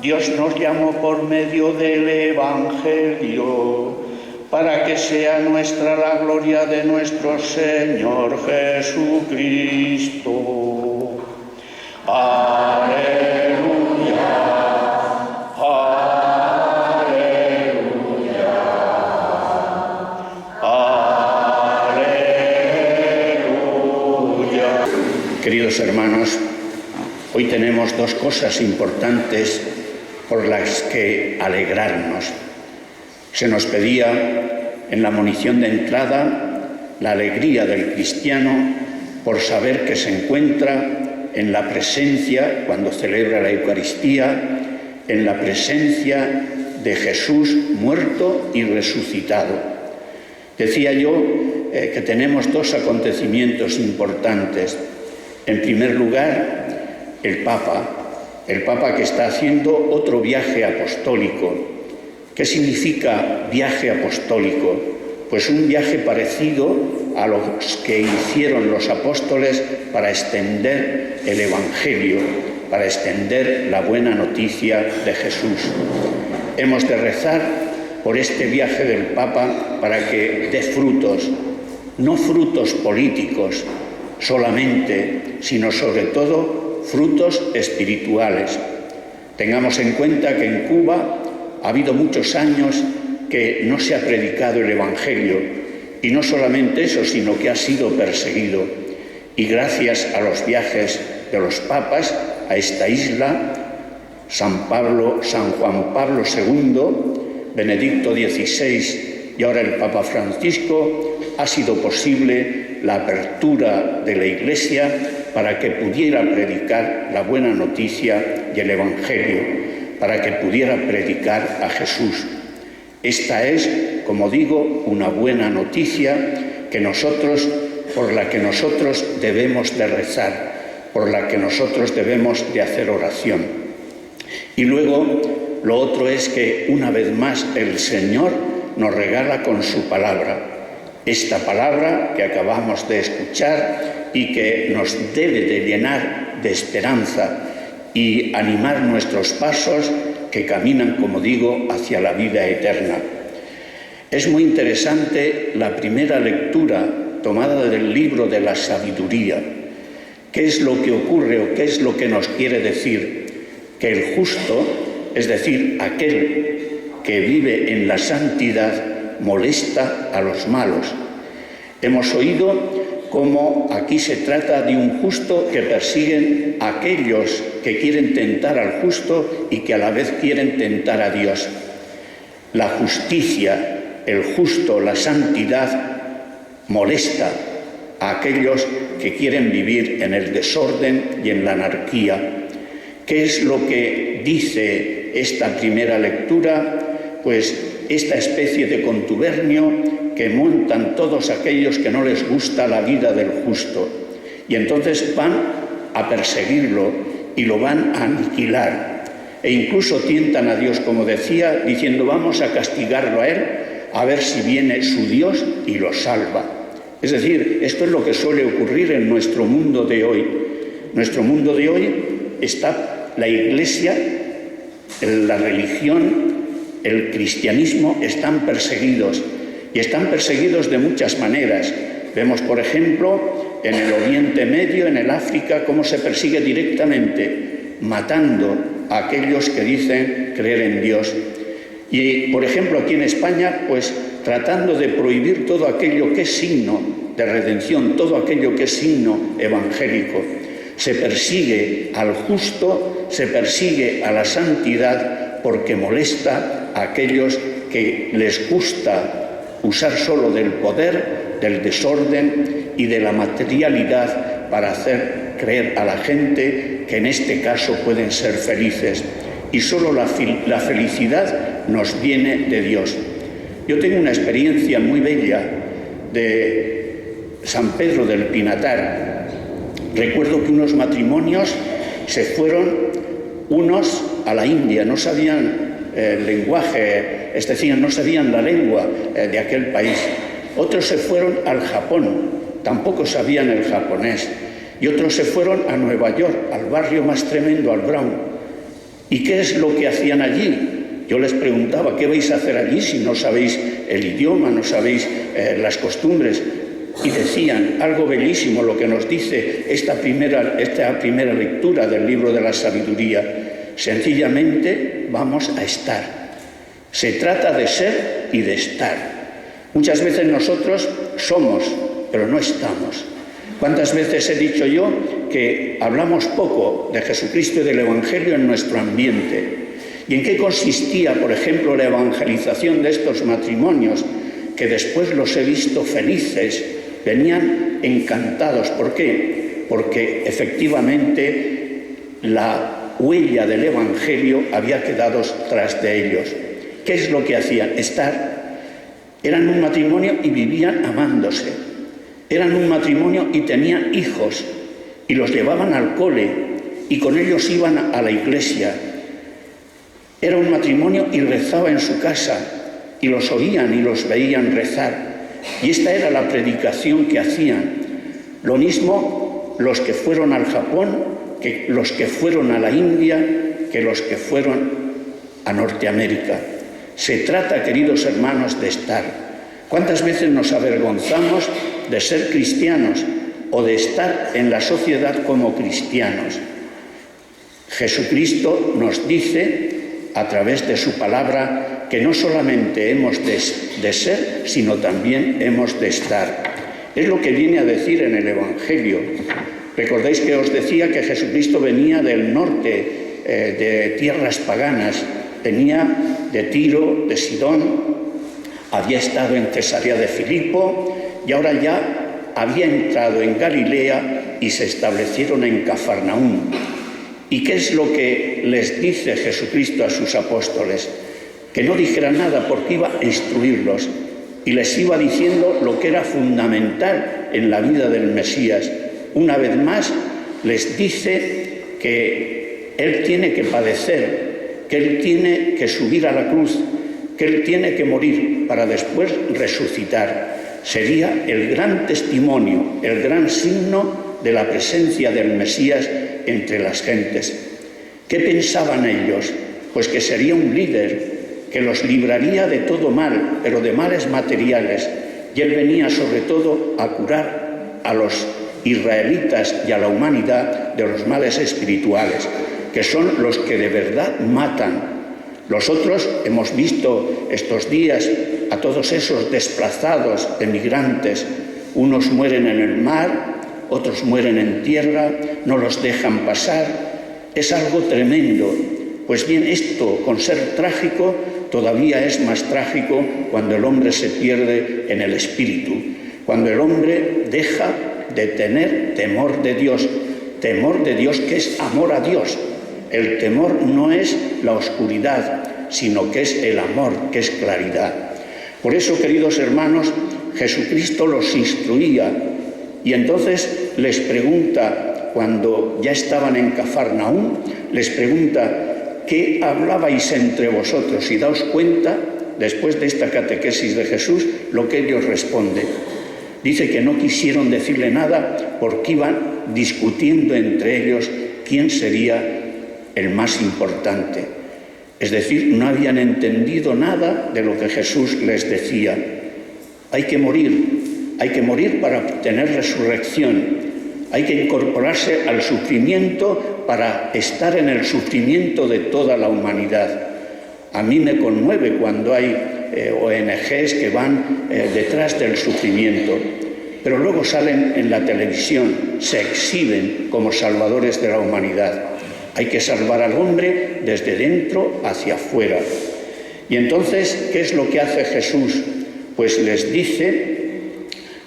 Dios nos llamó por medio del Evangelio para que sea nuestra la gloria de nuestro Señor Jesucristo. Aleluya, aleluya, aleluya. Queridos hermanos, hoy tenemos dos cosas importantes por las que alegrarnos. Se nos pedía en la monición de entrada la alegría del cristiano por saber que se encuentra en la presencia, cuando celebra la Eucaristía, en la presencia de Jesús muerto y resucitado. Decía yo que tenemos dos acontecimientos importantes. En primer lugar, el Papa que está haciendo otro viaje apostólico. ¿Qué significa viaje apostólico? Pues un viaje parecido a los que hicieron los apóstoles para extender el Evangelio, para extender la buena noticia de Jesús. Hemos de rezar por este viaje del Papa para que dé frutos, no frutos políticos solamente, sino sobre todo frutos espirituales. Tengamos en cuenta que en Cuba ha habido muchos años que no se ha predicado el Evangelio, y no solamente eso, sino que ha sido perseguido. Y gracias a los viajes de los papas a esta isla, San Juan Pablo II, Benedicto XVI y ahora el Papa Francisco, ha sido posible la apertura de la Iglesia para que pudiera predicar la buena noticia y el Evangelio, para que pudiera predicar a Jesús. Esta es, como digo, una buena noticia por la que nosotros debemos de rezar, por la que nosotros debemos de hacer oración. Y luego, lo otro es que una vez más el Señor nos regala con su palabra, esta palabra que acabamos de escuchar y que nos debe de llenar de esperanza y animar nuestros pasos que caminan, como digo, hacia la vida eterna. Es muy interesante la primera lectura tomada del libro de la sabiduría. ¿Qué es lo que ocurre o qué es lo que nos quiere decir? Que el justo, es decir, aquel que vive en la santidad, molesta a los malos. Hemos oído cómo aquí se trata de un justo que persiguen a aquellos que quieren tentar al justo y que a la vez quieren tentar a Dios. La justicia, el justo, la santidad molesta a aquellos que quieren vivir en el desorden y en la anarquía. ¿Qué es lo que dice esta primera lectura? Pues esta especie de contubernio que montan todos aquellos que no les gusta la vida del justo. Y entonces van a perseguirlo y lo van a aniquilar. E incluso tientan a Dios, como decía, diciendo vamos a castigarlo a él, a ver si viene su Dios y lo salva. Es decir, esto es lo que suele ocurrir en nuestro mundo de hoy. En nuestro mundo de hoy está la Iglesia, la religión, el cristianismo están perseguidos. Y están perseguidos de muchas maneras. Vemos, por ejemplo, en el Oriente Medio, en el África, cómo se persigue directamente, matando a aquellos que dicen creer en Dios. Y, por ejemplo, aquí en España, pues tratando de prohibir todo aquello que es signo de redención, todo aquello que es signo evangélico. Se persigue al justo, se persigue a la santidad porque molesta a aquellos que les gusta usar solo del poder, del desorden y de la materialidad para hacer creer a la gente que en este caso pueden ser felices. Y solo la felicidad nos viene de Dios. Yo tengo una experiencia muy bella de San Pedro del Pinatar. Recuerdo que unos matrimonios se fueron unos a la India, no sabían el lenguaje, es decir, no sabían la lengua de aquel país. Otros se fueron al Japón, tampoco sabían el japonés. Y otros se fueron a Nueva York, al barrio más tremendo, al Bronx. ¿Y qué es lo que hacían allí? Yo les preguntaba, ¿qué vais a hacer allí si no sabéis el idioma, no sabéis las costumbres? Y decían algo bellísimo, lo que nos dice esta primera lectura del libro de la sabiduría. Sencillamente vamos a estar. Se trata de ser y de estar. Muchas veces nosotros somos, pero no estamos. ¿Cuántas veces he dicho yo que hablamos poco de Jesucristo y del Evangelio en nuestro ambiente? ¿Y en qué consistía, por ejemplo, la evangelización de estos matrimonios, que después los he visto felices, venían encantados? ¿Por qué? Porque efectivamente la huella del Evangelio había quedado tras de ellos. ¿Qué es lo que hacían? Estar. Eran un matrimonio y vivían amándose. Eran un matrimonio y tenían hijos y los llevaban al cole y con ellos iban a la iglesia. Era un matrimonio y rezaba en su casa y los oían y los veían rezar. Y esta era la predicación que hacían. Lo mismo los que fueron al Japón, que los que fueron a la India, que los que fueron a Norteamérica. Se trata, queridos hermanos, de estar. ¿Cuántas veces nos avergonzamos de ser cristianos o de estar en la sociedad como cristianos? Jesucristo nos dice a través de su palabra que no solamente hemos de ser, sino también hemos de estar. Es lo que viene a decir en el Evangelio. Recordáis que os decía que Jesucristo venía del norte, de tierras paganas, venía de Tiro, de Sidón, había estado en Cesarea de Filipo y ahora ya había entrado en Galilea y se establecieron en Cafarnaúm. ¿Y qué es lo que les dice Jesucristo a sus apóstoles? Que no dijeran nada porque iba a instruirlos y les iba diciendo lo que era fundamental en la vida del Mesías. Una vez más les dice que Él tiene que padecer, que Él tiene que subir a la cruz, que Él tiene que morir para después resucitar. Sería el gran testimonio, el gran signo de la presencia del Mesías entre las gentes. ¿Qué pensaban ellos? Pues que sería un líder, que los libraría de todo mal, pero de males materiales. Y Él venía sobre todo a curar a los israelitas y a la humanidad de los males espirituales, que son los que de verdad matan. Nosotros hemos visto estos días a todos esos desplazados, emigrantes. Unos mueren en el mar, otros mueren en tierra, no los dejan pasar. Es algo tremendo. Pues bien, esto, con ser trágico, todavía es más trágico cuando el hombre se pierde en el espíritu, cuando el hombre deja de tener temor de Dios que es amor a Dios. El temor no es la oscuridad, sino que es el amor, que es claridad. Por eso, queridos hermanos, Jesucristo los instruía y entonces les pregunta, cuando ya estaban en Cafarnaúm, les pregunta: ¿qué hablabais entre vosotros? Y daos cuenta, después de esta catequesis de Jesús, lo que ellos responden. Dice que no quisieron decirle nada porque iban discutiendo entre ellos quién sería el más importante. Es decir, no habían entendido nada de lo que Jesús les decía. Hay que morir para obtener resurrección. Hay que incorporarse al sufrimiento para estar en el sufrimiento de toda la humanidad. A mí me conmueve cuando hay ONGs que van detrás del sufrimiento, pero luego salen en la televisión, se exhiben como salvadores de la humanidad. Hay que salvar al hombre desde dentro hacia afuera. Y entonces, ¿qué es lo que hace Jesús? Pues les dice,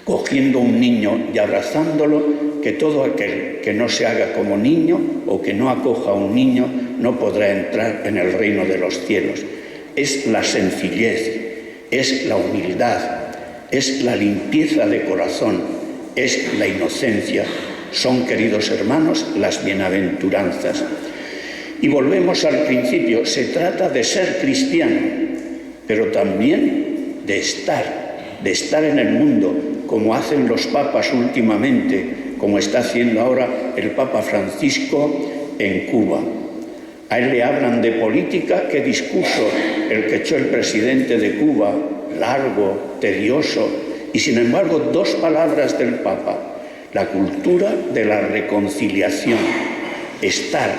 cogiendo un niño y abrazándolo, que todo aquel que no se haga como niño o que no acoja a un niño no podrá entrar en el reino de los cielos. Es la sencillez, es la humildad, es la limpieza de corazón, es la inocencia. Son, queridos hermanos, las bienaventuranzas. Y volvemos al principio, se trata de ser cristiano, pero también de estar en el mundo, como hacen los papas últimamente, como está haciendo ahora el Papa Francisco en Cuba. A él le hablan de política, qué discurso el que echó el presidente de Cuba, largo, tedioso, y sin embargo 2 palabras del Papa: la cultura de la reconciliación, estar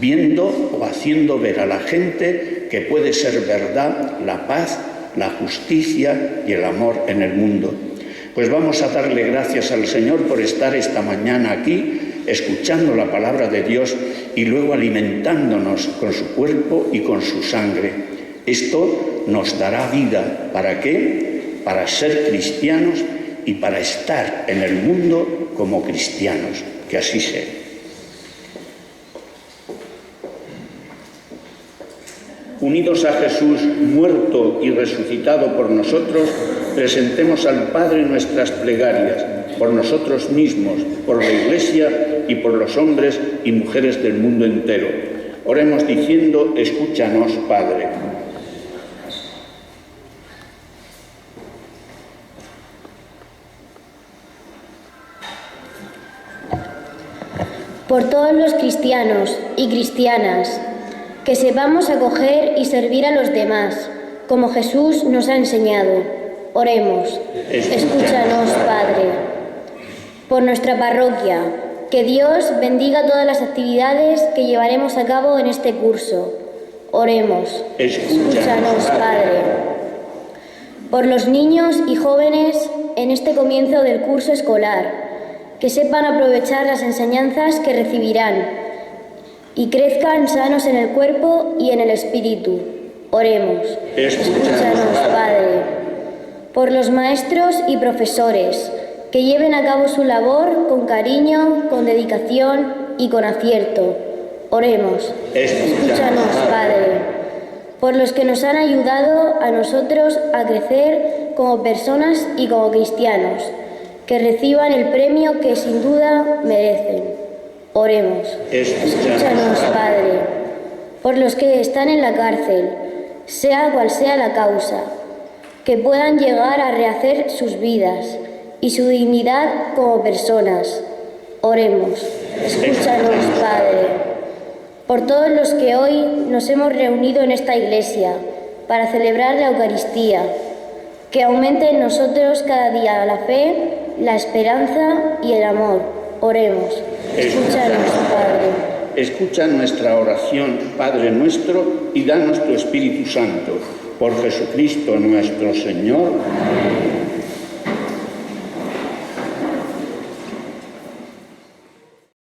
viendo o haciendo ver a la gente que puede ser verdad la paz, la justicia y el amor en el mundo. Pues vamos a darle gracias al Señor por estar esta mañana aquí, escuchando la palabra de Dios y luego alimentándonos con su cuerpo y con su sangre. Esto nos dará vida. ¿Para qué? Para ser cristianos y para estar en el mundo como cristianos. Que así sea. Unidos a Jesús, muerto y resucitado por nosotros, presentemos al Padre nuestras plegarias, por nosotros mismos, por la Iglesia y por los hombres y mujeres del mundo entero. Oremos diciendo: escúchanos, Padre. Por todos los cristianos y cristianas, que sepamos acoger y servir a los demás, como Jesús nos ha enseñado. Oremos. Escúchanos, Padre. Por nuestra parroquia, que Dios bendiga todas las actividades que llevaremos a cabo en este curso. Oremos. Escúchanos, Padre. Por los niños y jóvenes en este comienzo del curso escolar, que sepan aprovechar las enseñanzas que recibirán y crezcan sanos en el cuerpo y en el espíritu. Oremos. Escúchanos, Padre. Por los maestros y profesores, que lleven a cabo su labor con cariño, con dedicación y con acierto. Oremos. Escúchanos, Padre. Por los que nos han ayudado a nosotros a crecer como personas y como cristianos, que reciban el premio que sin duda merecen. Oremos. Escúchanos, Padre. Por los que están en la cárcel, sea cual sea la causa, que puedan llegar a rehacer sus vidas y su dignidad como personas. Oremos. Escúchanos, Padre. Por todos los que hoy nos hemos reunido en esta iglesia para celebrar la Eucaristía, que aumente en nosotros cada día la fe, la esperanza y el amor. Oremos. Escúchanos, Padre. Escucha nuestra oración, Padre nuestro, y danos tu Espíritu Santo. Por Jesucristo nuestro Señor.